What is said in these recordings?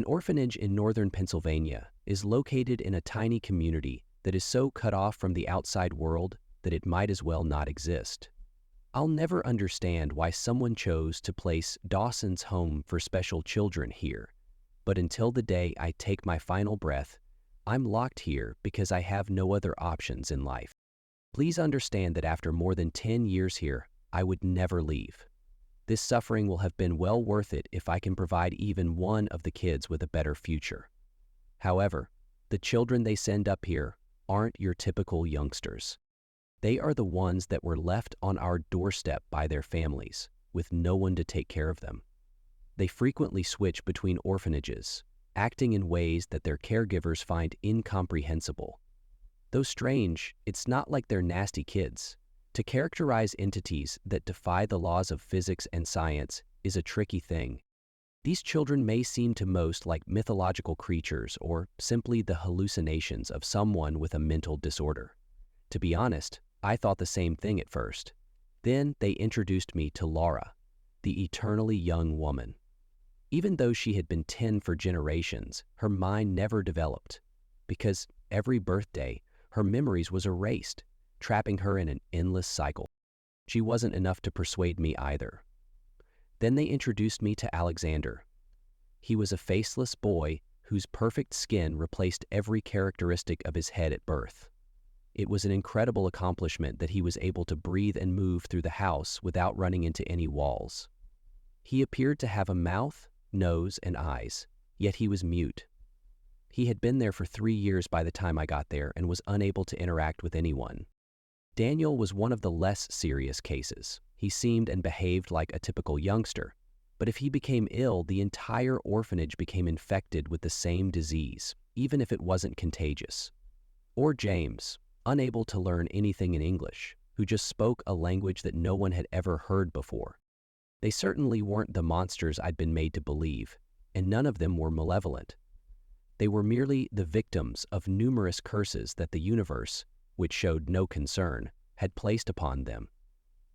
orphanage in northern Pennsylvania is located in a tiny community that is so cut off from the outside world that it might as well not exist. I'll never understand why someone chose to place Dawson's Home for Special Children here, but until the day I take my final breath, I'm locked here because I have no other options in life. Please understand that after more than 10 years here, I would never leave. This suffering will have been well worth it if I can provide even one of the kids with a better future. However, the children they send up here aren't your typical youngsters. They are the ones that were left on our doorstep by their families, with no one to take care of them. They frequently switch between orphanages, acting in ways that their caregivers find incomprehensible. Though strange, it's not like they're nasty kids. To characterize entities that defy the laws of physics and science is a tricky thing. These children may seem to most like mythological creatures or simply the hallucinations of someone with a mental disorder. To be honest, I thought the same thing at first. Then they introduced me to Laura, the eternally young woman. Even though she had been 10 for generations, her mind never developed, because every birthday, her memories was erased, trapping her in an endless cycle. She wasn't enough to persuade me either. Then they introduced me to Alexander. He was a faceless boy whose perfect skin replaced every characteristic of his head at birth. It was an incredible accomplishment that he was able to breathe and move through the house without running into any walls. He appeared to have a mouth, nose, and eyes, yet he was mute. He had been there for 3 years by the time I got there and was unable to interact with anyone. Daniel was one of the less serious cases. He seemed and behaved like a typical youngster, but if he became ill, the entire orphanage became infected with the same disease, even if it wasn't contagious. Or James, unable to learn anything in English, who just spoke a language that no one had ever heard before. They certainly weren't the monsters I'd been made to believe, and none of them were malevolent. They were merely the victims of numerous curses that the universe, which showed no concern, had placed upon them.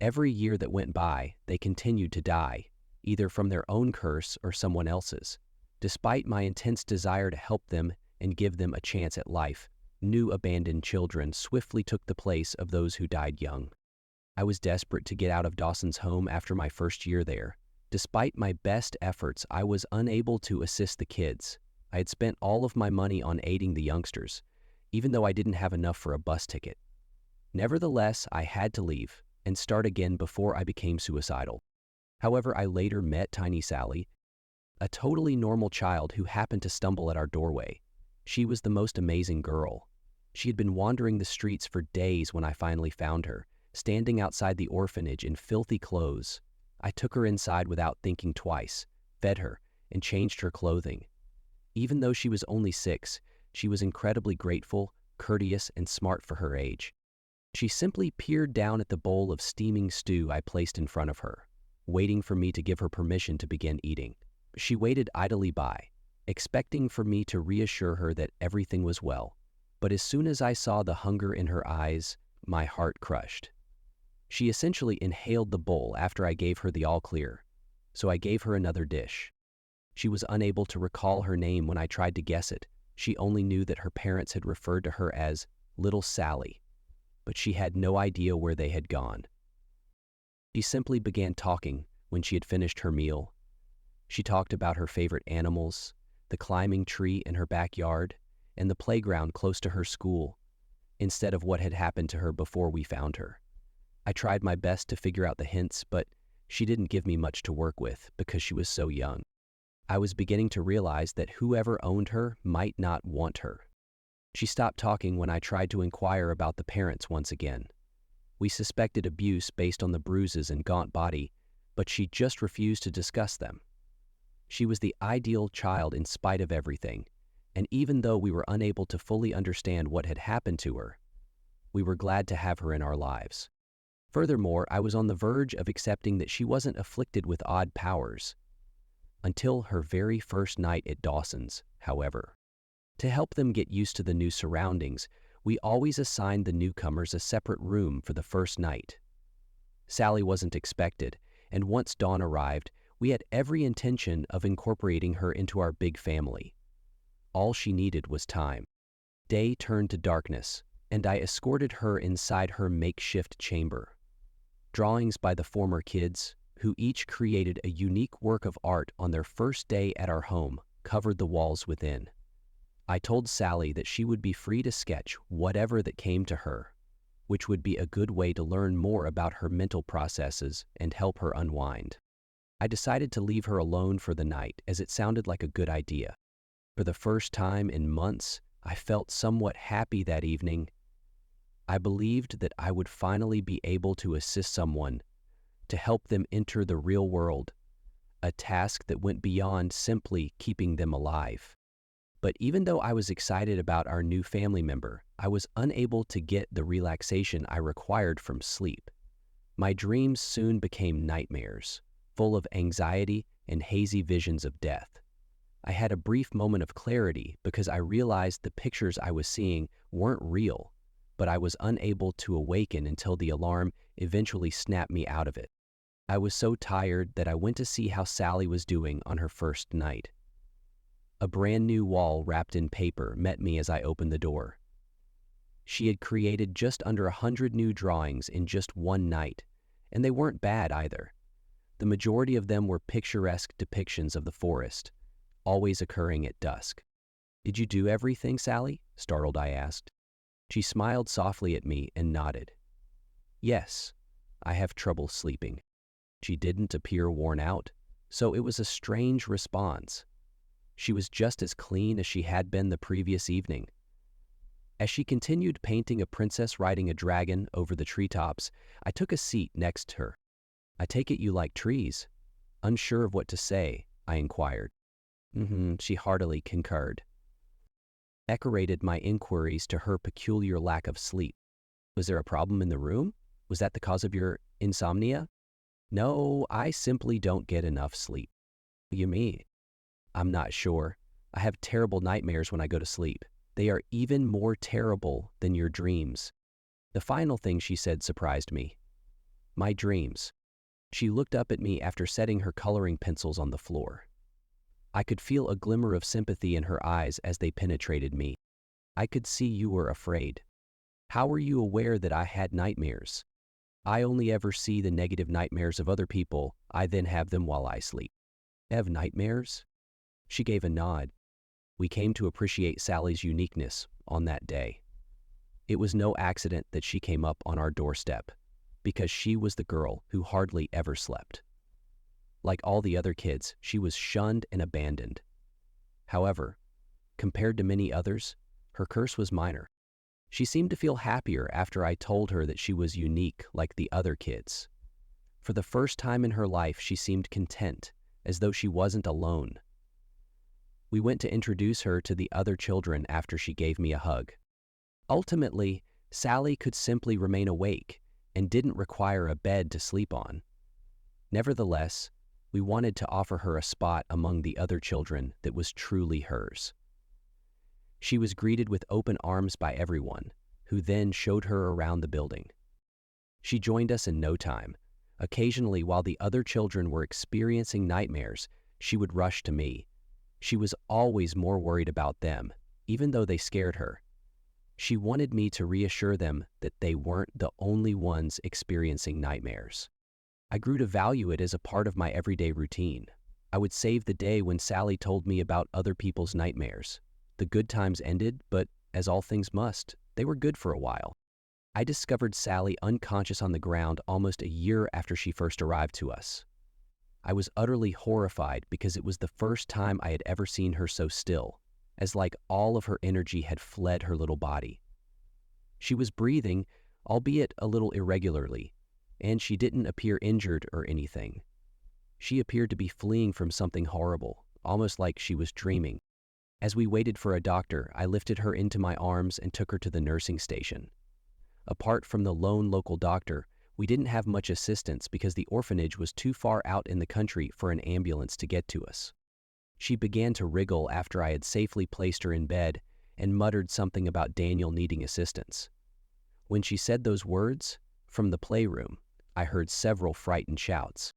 Every year that went by, they continued to die, either from their own curse or someone else's. Despite my intense desire to help them and give them a chance at life, new abandoned children swiftly took the place of those who died young. I was desperate to get out of Dawson's Home after my first year there. Despite my best efforts, I was unable to assist the kids. I had spent all of my money on aiding the youngsters, even though I didn't have enough for a bus ticket. Nevertheless, I had to leave and start again before I became suicidal. However, I later met Tiny Sally, a totally normal child who happened to stumble at our doorway. She was the most amazing girl. She had been wandering the streets for days when I finally found her, standing outside the orphanage in filthy clothes. I took her inside without thinking twice, fed her, and changed her clothing. Even though she was only 6, she was incredibly grateful, courteous, and smart for her age. She simply peered down at the bowl of steaming stew I placed in front of her, waiting for me to give her permission to begin eating. She waited idly by, expecting for me to reassure her that everything was well. But as soon as I saw the hunger in her eyes, my heart crushed. She essentially inhaled the bowl after I gave her the all-clear, so I gave her another dish. She was unable to recall her name when I tried to guess it. She only knew that her parents had referred to her as Little Sally, but she had no idea where they had gone. She simply began talking when she had finished her meal. She talked about her favorite animals, the climbing tree in her backyard, and the playground close to her school, instead of what had happened to her before we found her. I tried my best to figure out the hints, but she didn't give me much to work with because she was so young. I was beginning to realize that whoever owned her might not want her. She stopped talking when I tried to inquire about the parents once again. We suspected abuse based on the bruises and gaunt body, but she just refused to discuss them. She was the ideal child in spite of everything, and even though we were unable to fully understand what had happened to her, we were glad to have her in our lives. Furthermore, I was on the verge of accepting that she wasn't afflicted with odd powers, until her very first night at Dawson's, however. To help them get used to the new surroundings, we always assigned the newcomers a separate room for the first night. Sally wasn't expected, and once Dawn arrived, We had every intention of incorporating her into our big family. All she needed was time. Day turned to darkness, and I escorted her inside her makeshift chamber. Drawings by the former kids, who each created a unique work of art on their first day at our home, covered the walls within. I told Sally that she would be free to sketch whatever that came to her, which would be a good way to learn more about her mental processes and help her unwind. I decided to leave her alone for the night as it sounded like a good idea. For the first time in months, I felt somewhat happy that evening. I believed that I would finally be able to assist someone, to help them enter the real world, a task that went beyond simply keeping them alive. But even though I was excited about our new family member, I was unable to get the relaxation I required from sleep. My dreams soon became nightmares, full of anxiety and hazy visions of death. I had a brief moment of clarity because I realized the pictures I was seeing weren't real, but I was unable to awaken until the alarm eventually snapped me out of it. I was so tired that I went to see how Sally was doing on her first night. A brand new wall wrapped in paper met me as I opened the door. She had created just under 100 new drawings in just one night, and they weren't bad either. The majority of them were picturesque depictions of the forest, always occurring at dusk. "Did you do everything, Sally?" startled I asked. She smiled softly at me and nodded. "Yes, I have trouble sleeping." She didn't appear worn out, so it was a strange response. She was just as clean as she had been the previous evening. As she continued painting a princess riding a dragon over the treetops, I took a seat next to her. "I take it you like trees." Unsure of what to say, I inquired. She heartily concurred. Echoed my inquiries to her peculiar lack of sleep. "Was there a problem in the room? Was that the cause of your insomnia?" "No, I simply don't get enough sleep." "You mean?" "I'm not sure. I have terrible nightmares when I go to sleep. They are even more terrible than your dreams." The final thing she said surprised me. "My dreams." She looked up at me after setting her coloring pencils on the floor. I could feel a glimmer of sympathy in her eyes as they penetrated me. "I could see you were afraid. How were you aware that I had nightmares?" "I only ever see the negative nightmares of other people. I then have them while I sleep." "Have nightmares?" She gave a nod. We came to appreciate Sally's uniqueness on that day. It was no accident that she came up on our doorstep, because she was the girl who hardly ever slept. Like all the other kids, she was shunned and abandoned. However, compared to many others, her curse was minor. She seemed to feel happier after I told her that she was unique like the other kids. For the first time in her life, she seemed content, as though she wasn't alone. We went to introduce her to the other children after she gave me a hug. Ultimately, Sally could simply remain awake and didn't require a bed to sleep on. Nevertheless, we wanted to offer her a spot among the other children that was truly hers. She was greeted with open arms by everyone, who then showed her around the building. She joined us in no time. Occasionally, while the other children were experiencing nightmares, she would rush to me. She was always more worried about them, even though they scared her. She wanted me to reassure them that they weren't the only ones experiencing nightmares. I grew to value it as a part of my everyday routine. I would save the day when Sally told me about other people's nightmares. The good times ended, but as all things must, they were good for a while. I discovered Sally unconscious on the ground almost a year after she first arrived to us. I was utterly horrified because it was the first time I had ever seen her so still, as like all of her energy had fled her little body. She was breathing, albeit a little irregularly, and she didn't appear injured or anything. She appeared to be fleeing from something horrible, almost like she was dreaming. As we waited for a doctor, I lifted her into my arms and took her to the nursing station. Apart from the lone local doctor, we didn't have much assistance because the orphanage was too far out in the country for an ambulance to get to us. She began to wriggle after I had safely placed her in bed and muttered something about Daniel needing assistance. When she said those words, from the playroom, I heard several frightened shouts.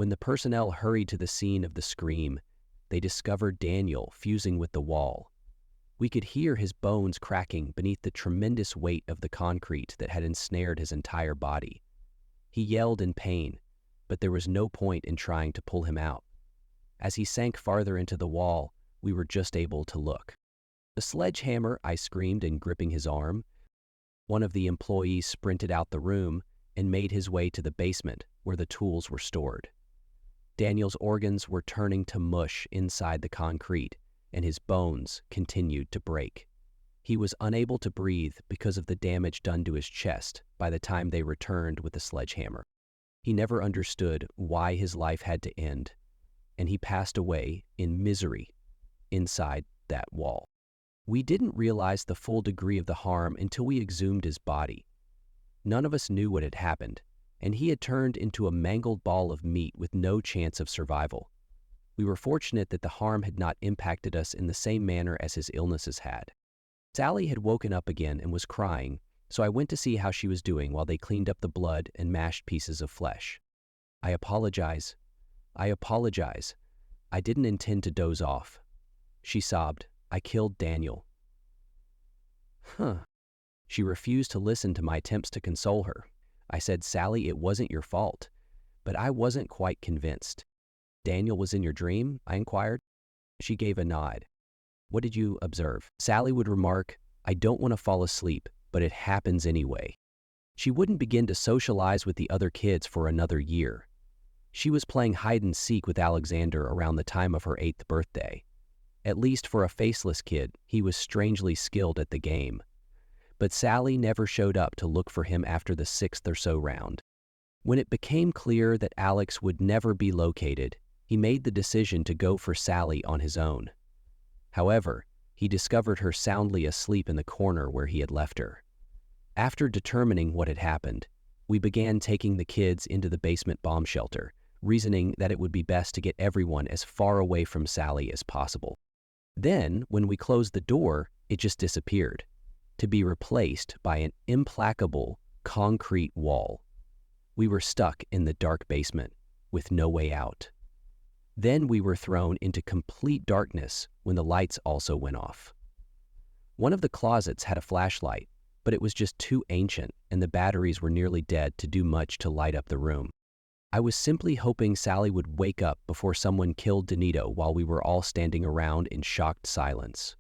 When the personnel hurried to the scene of the scream, they discovered Daniel fusing with the wall. We could hear his bones cracking beneath the tremendous weight of the concrete that had ensnared his entire body. He yelled in pain, but there was no point in trying to pull him out. As he sank farther into the wall, we were just able to look. "The sledgehammer!" I screamed in gripping his arm. One of the employees sprinted out the room and made his way to the basement where the tools were stored. Daniel's organs were turning to mush inside the concrete, and his bones continued to break. He was unable to breathe because of the damage done to his chest by the time they returned with the sledgehammer. He never understood why his life had to end, and he passed away in misery inside that wall. We didn't realize the full degree of the harm until we exhumed his body. None of us knew what had happened, and he had turned into a mangled ball of meat with no chance of survival. We were fortunate that the harm had not impacted us in the same manner as his illnesses had. Sally had woken up again and was crying, so I went to see how she was doing while they cleaned up the blood and mashed pieces of flesh. I apologize. I didn't intend to doze off." She sobbed. "I killed Daniel." She refused to listen to my attempts to console her. I said, "Sally, it wasn't your fault." But I wasn't quite convinced. "Daniel was in your dream?" I inquired. She gave a nod. "What did you observe?" Sally would remark, "I don't want to fall asleep, but it happens anyway." She wouldn't begin to socialize with the other kids for another year. She was playing hide and seek with Alexander around the time of her 8th birthday. At least for a faceless kid, he was strangely skilled at the game. But Sally never showed up to look for him after the 6th or so round. When it became clear that Alex would never be located, he made the decision to go for Sally on his own. However, he discovered her soundly asleep in the corner where he had left her. After determining what had happened, we began taking the kids into the basement bomb shelter, reasoning that it would be best to get everyone as far away from Sally as possible. Then, when we closed the door, it just disappeared, to be replaced by an implacable concrete wall. We were stuck in the dark basement, with no way out. Then we were thrown into complete darkness when the lights also went off. One of the closets had a flashlight, but it was just too ancient and the batteries were nearly dead to do much to light up the room. I was simply hoping Sally would wake up before someone killed Danito while we were all standing around in shocked silence.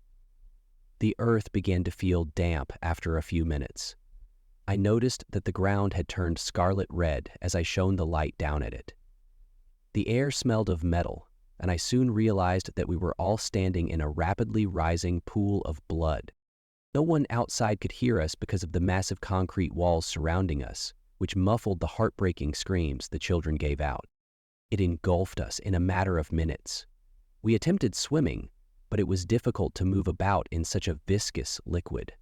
The earth began to feel damp after a few minutes. I noticed that the ground had turned scarlet red as I shone the light down at it. The air smelled of metal, and I soon realized that we were all standing in a rapidly rising pool of blood. No one outside could hear us because of the massive concrete walls surrounding us, which muffled the heartbreaking screams the children gave out. It engulfed us in a matter of minutes. We attempted swimming, but it was difficult to move about in such a viscous liquid.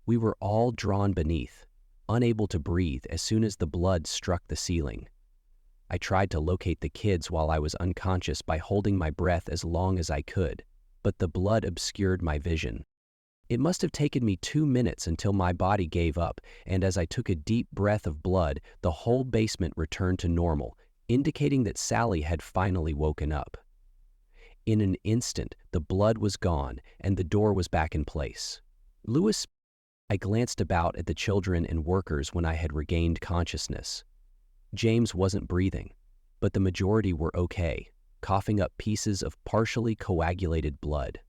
We were all drawn beneath, unable to breathe as soon as the blood struck the ceiling. I tried to locate the kids while I was unconscious by holding my breath as long as I could, but the blood obscured my vision. It must have taken me 2 minutes until my body gave up, and as I took a deep breath of blood, the whole basement returned to normal, indicating that Sally had finally woken up. In an instant, the blood was gone, and the door was back in place. I glanced about at the children and workers when I had regained consciousness. James wasn't breathing, but the majority were okay, coughing up pieces of partially coagulated blood.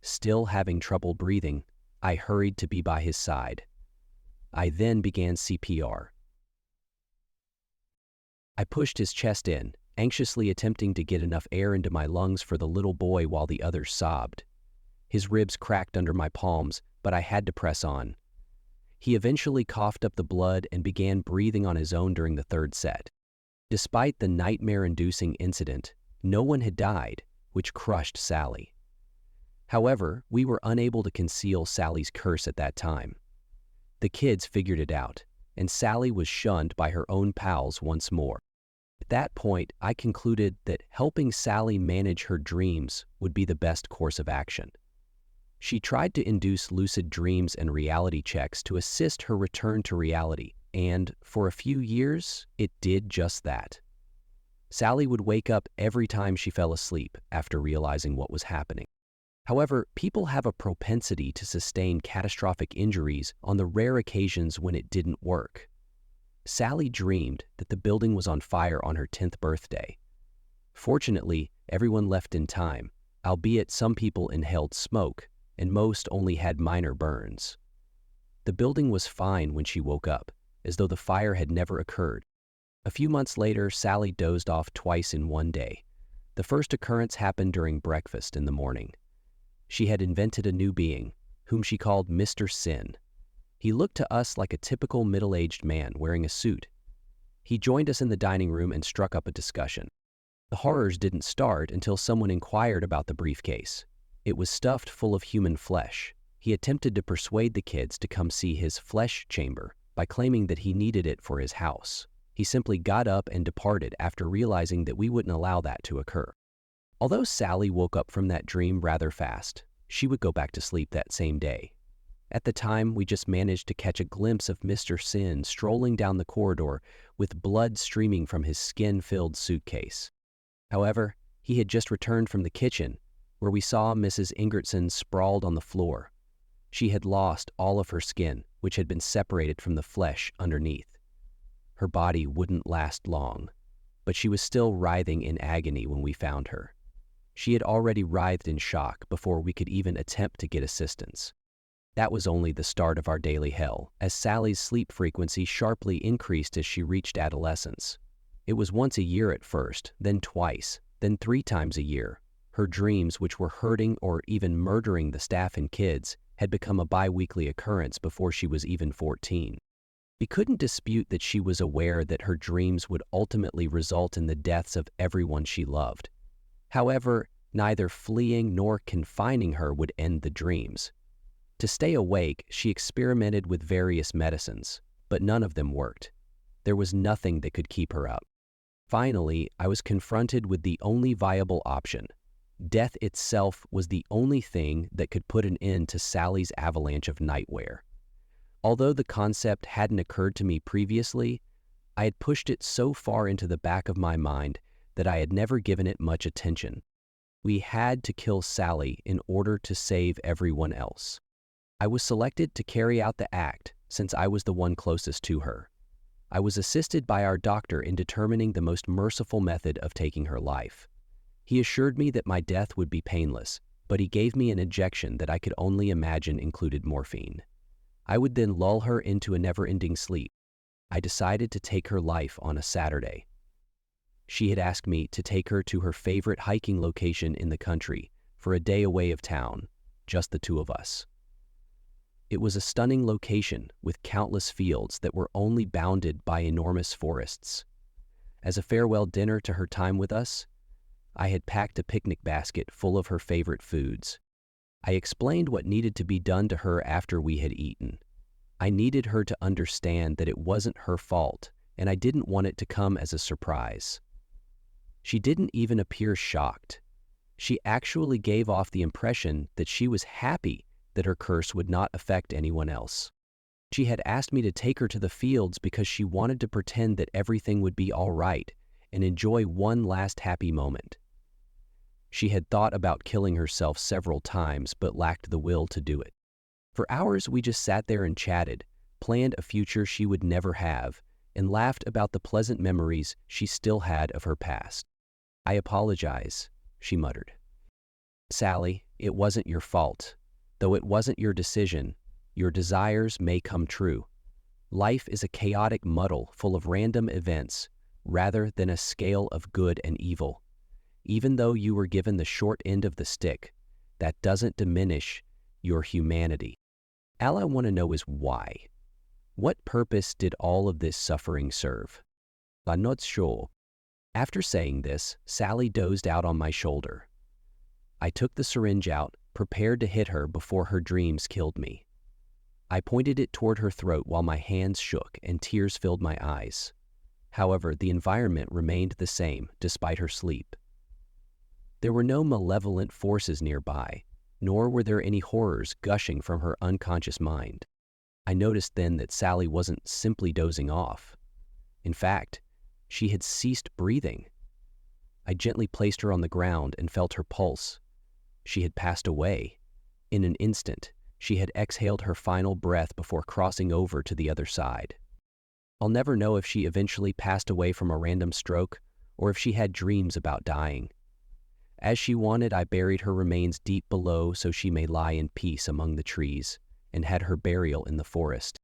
Still having trouble breathing, I hurried to be by his side. I then began CPR. I pushed his chest in, anxiously attempting to get enough air into my lungs for the little boy while the others sobbed. His ribs cracked under my palms, but I had to press on. He eventually coughed up the blood and began breathing on his own during the 3rd set. Despite the nightmare-inducing incident, no one had died, which crushed Sally. However, we were unable to conceal Sally's curse at that time. The kids figured it out, and Sally was shunned by her own pals once more. At that point, I concluded that helping Sally manage her dreams would be the best course of action. She tried to induce lucid dreams and reality checks to assist her return to reality, and for a few years, it did just that. Sally would wake up every time she fell asleep after realizing what was happening. However, people have a propensity to sustain catastrophic injuries on the rare occasions when it didn't work. Sally dreamed that the building was on fire on her 10th birthday. Fortunately, everyone left in time, albeit some people inhaled smoke, and most only had minor burns. The building was fine when she woke up, as though the fire had never occurred. A few months later, Sally dozed off twice in one day. The first occurrence happened during breakfast in the morning. She had invented a new being, whom she called Mr. Sin. He looked to us like a typical middle-aged man wearing a suit. He joined us in the dining room and struck up a discussion. The horrors didn't start until someone inquired about the briefcase. It was stuffed full of human flesh. He attempted to persuade the kids to come see his flesh chamber by claiming that he needed it for his house. He simply got up and departed after realizing that we wouldn't allow that to occur. Although Sally woke up from that dream rather fast, she would go back to sleep that same day. At the time, we just managed to catch a glimpse of Mr. Sin strolling down the corridor with blood streaming from his skin-filled suitcase. However, he had just returned from the kitchen, where we saw Mrs. Ingertson sprawled on the floor. She had lost all of her skin, which had been separated from the flesh underneath. Her body wouldn't last long, but she was still writhing in agony when we found her. She had already writhed in shock before we could even attempt to get assistance. That was only the start of our daily hell, as Sally's sleep frequency sharply increased as she reached adolescence. It was once a year at first, then twice, then 3 times a year. Her dreams, which were hurting or even murdering the staff and kids, had become a bi-weekly occurrence before she was even 14. We couldn't dispute that she was aware that her dreams would ultimately result in the deaths of everyone she loved. However, neither fleeing nor confining her would end the dreams. To stay awake, she experimented with various medicines, but none of them worked. There was nothing that could keep her up. Finally, I was confronted with the only viable option. Death itself was the only thing that could put an end to Sally's avalanche of nightmare. Although the concept hadn't occurred to me previously, I had pushed it so far into the back of my mind that I had never given it much attention. We had to kill Sally in order to save everyone else. I was selected to carry out the act since I was the one closest to her. I was assisted by our doctor in determining the most merciful method of taking her life. He assured me that my death would be painless, but he gave me an injection that I could only imagine included morphine. I would then lull her into a never-ending sleep. I decided to take her life on a Saturday. She had asked me to take her to her favorite hiking location in the country for a day away of town, just the 2 of us. It was a stunning location with countless fields that were only bounded by enormous forests. As a farewell dinner to her time with us, I had packed a picnic basket full of her favorite foods. I explained what needed to be done to her after we had eaten. I needed her to understand that it wasn't her fault, and I didn't want it to come as a surprise. She didn't even appear shocked. She actually gave off the impression that she was happy that her curse would not affect anyone else. She had asked me to take her to the fields because she wanted to pretend that everything would be all right and enjoy one last happy moment. She had thought about killing herself several times but lacked the will to do it. For hours we just sat there and chatted, planned a future she would never have, and laughed about the pleasant memories she still had of her past. "I apologize," she muttered. "Sally, it wasn't your fault. Though it wasn't your decision, your desires may come true. Life is a chaotic muddle full of random events, rather than a scale of good and evil. Even though you were given the short end of the stick, that doesn't diminish your humanity. All I want to know is why. What purpose did all of this suffering serve? I'm not sure." After saying this, Sally dozed out on my shoulder. I took the syringe out, prepared to hit her before her dreams killed me. I pointed it toward her throat while my hands shook and tears filled my eyes. However, the environment remained the same despite her sleep. There were no malevolent forces nearby, nor were there any horrors gushing from her unconscious mind. I noticed then that Sally wasn't simply dozing off. In fact, she had ceased breathing. I gently placed her on the ground and felt her pulse. She had passed away. In an instant, she had exhaled her final breath before crossing over to the other side. I'll never know if she eventually passed away from a random stroke or if she had dreams about dying. As she wanted, I buried her remains deep below so she may lie in peace among the trees and had her burial in the forest.